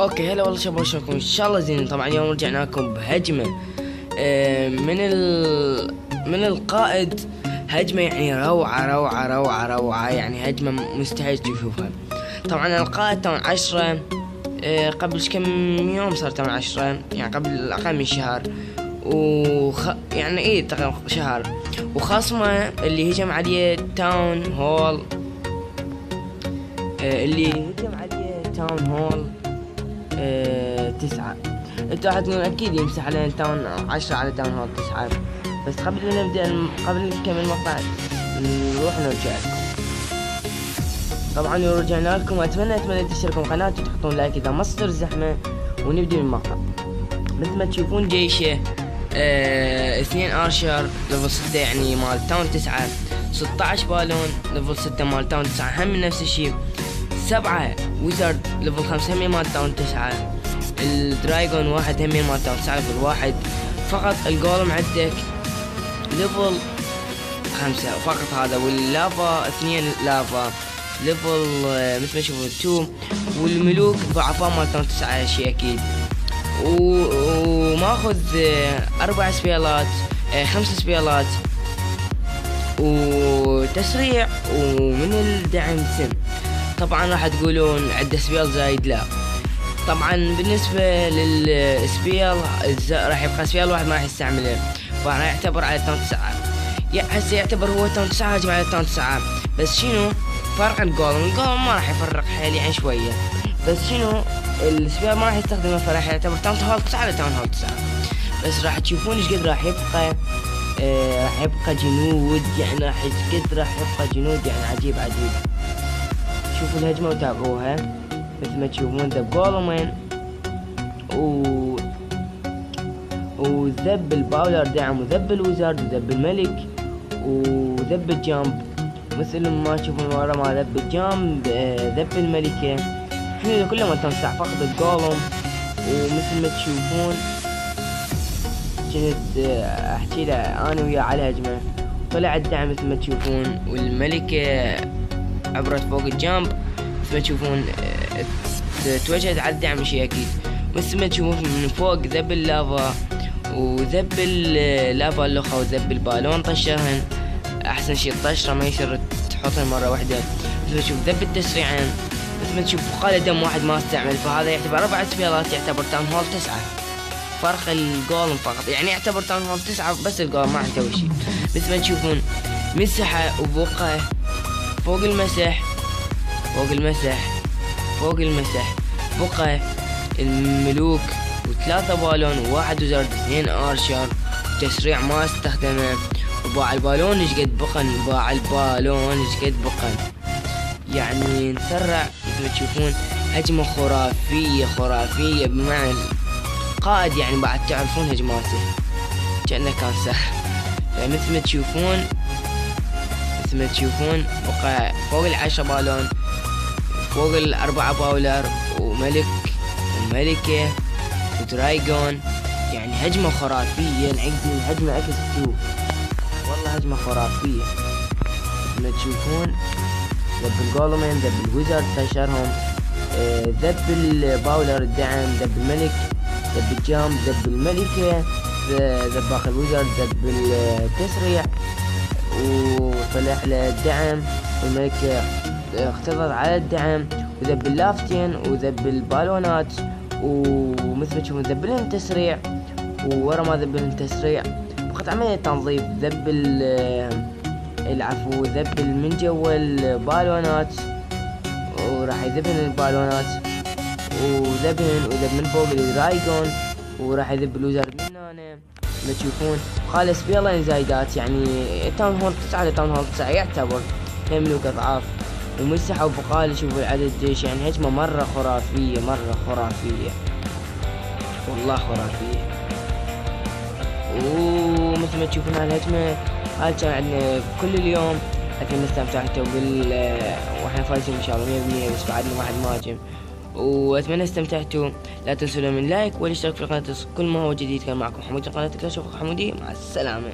اوكي هلا والله شباب، شلونكم؟ ان شاء الله زين. طبعا اليوم رجعنا لكم بهجمه من القائد. هجمه يعني روعه روعه روعه روعه، يعني هجمه مستحيل تشوفوها. طبعا القائد طبعا 10 قبل كم يوم صار طبعا 10، يعني قبل اقل من شهر يعني تقريبا شهر. وخصمه اللي هجم عليه تاون هول، تاون هول 9. انتوا راح تقولون اكيد يمسح علينا تاون 10 على تاون هول 9. بس قبل ما نبدا، قبل نكمل المقطع نروح نرجع لكم. طبعا رجعنا لكم، اتمنى تشتركوا القناة وتحطون لايك اذا ما تصير زحمة، ونبدأ المقطع. مثل ما تشوفون جيشه 2 ارشر ليفل 6 يعني مال تاون 9، 16 بالون ليفل 6 مال تاون 9 هم نفس الشيء، 7 ويزارد ليفل 5 هم مال تاون 9، الدرايجون 1 هم مال تاون 9 ليفل 1 فقط. الجولم عندك ليفل 5 فقط هذا، واللافا 2 لافا ليفل مثل ما تشوفون 2، والملوك ضعفاء مال تاون 9 شيء اكيد. وماخذ 4 سبيلات 5 سبيلات وتسريع ومن الدعم سم. طبعا راح تقولون عده سبيل زايد، لا طبعا بالنسبة للسبيل راح يبقى سبيل واحد ما راح يستعمله، فراح يعتبر على تاون 9. هسه يعتبر هو تاون 9 هاجم على تاون 9، بس شنو فرق الجولم ما راح يفرق حيل يعني شوية، بس شنو السبيل ما راح يستخدمه، فراح يعتبر تاون هول 9 على تاون هول 9. بس راح تشوفون ايش قد راح يبقى جنود، يعني راح يبقى جنود يعني عجيب. شوفوا الهجمة وتابعوها. مثل ما تشوفون ذا جولمين وذب الباولر دعم، وذب الويزارد، وذب الملك، وذب الجامب. مثل ما تشوفون ورا ما ذب الجامب ذب الملكة. احنا كلهم انتم فقط الجولم. ومثل ما تشوفون كنت احكي له انا وياه على هجمة، طلع الدعم مثل ما تشوفون، والملكة عبرت فوق الجامب. مثل ما تشوفون توجهت على الدعم شيء اكيد. مثل ما تشوفون من فوق ذب اللافا، وذب اللافا اللخة، وذب البالون طشرهن. احسن شيء الطشرة ما يصير تحطهن مرة واحدة. مثل ما تشوف ذب التسريعين. مثل ما تشوف قال دم واحد ما استعمل، فهذا يعتبر 4 سبيلات، يعتبر تاون هول 9. فرق الجولم فقط، يعني يعتبر تاون هول 9 بس الجولم ما يسوي شيء. مثل ما تشوفون مسحة وبقى فوق المسح بقى الملوك، و3 بالون، و1 وزارد، 2 ارشر، وتسريع ما استخدمه. وباع البالون ايش قد بقى، يعني نسرع. مثل ما تشوفون هجمة خرافية بمعنى القائد، يعني بعد تعرفون هجماته كأنه كان سهل. فمثل ما تشوفون بقى فوق 10 بالون، فوق 4 باولر، وملك وملكة ودرايجون. يعني هجمة خرافية، نعقد هجمة اكس 2، والله هجمة خرافية. مثل ما تشوفون ذب الجولمين، ذب الويزارد تشرهم، ذب الباولر الدعم، ذب الملك، ذب الجامب، ذب الملكة، ذب باقي الويزارد، ذب التسريع، وطلع له الدعم، والملكة اقتضت على الدعم، وذب اللافتين، وذب البالونات. ومثل ما تشوفون ذب التسريع، وورا ما ذب التسريع بقت عملية تنظيف. ذب ذب من جوا البالونات، وراح يذبن البالونات، وذب من فوق الدرايجون، وراح يذب الوزارد من هنا. ما تشوفون قال سبيلين زايدات، يعني تاون هول 9 على تاون هول 9 يعتبر ملوك اضعاف. ومسحوا بقال شوفوا العدد الجيش، يعني هجمة مرة خرافية والله خرافية. ومثل ما تشوفون هالهجمة هاي كان عندنا كل اليوم. اتمنى استمتعتوا واحنا فايزين ان شاء الله 100%، بس بعدنا واحد مهاجم. واتمنى استمتعتوا. لا تنسوا من لايك والاشتراك في القناة، كل ما هو جديد. كان معكم حمودي، قناة اكتشف حمودي، مع السلامة.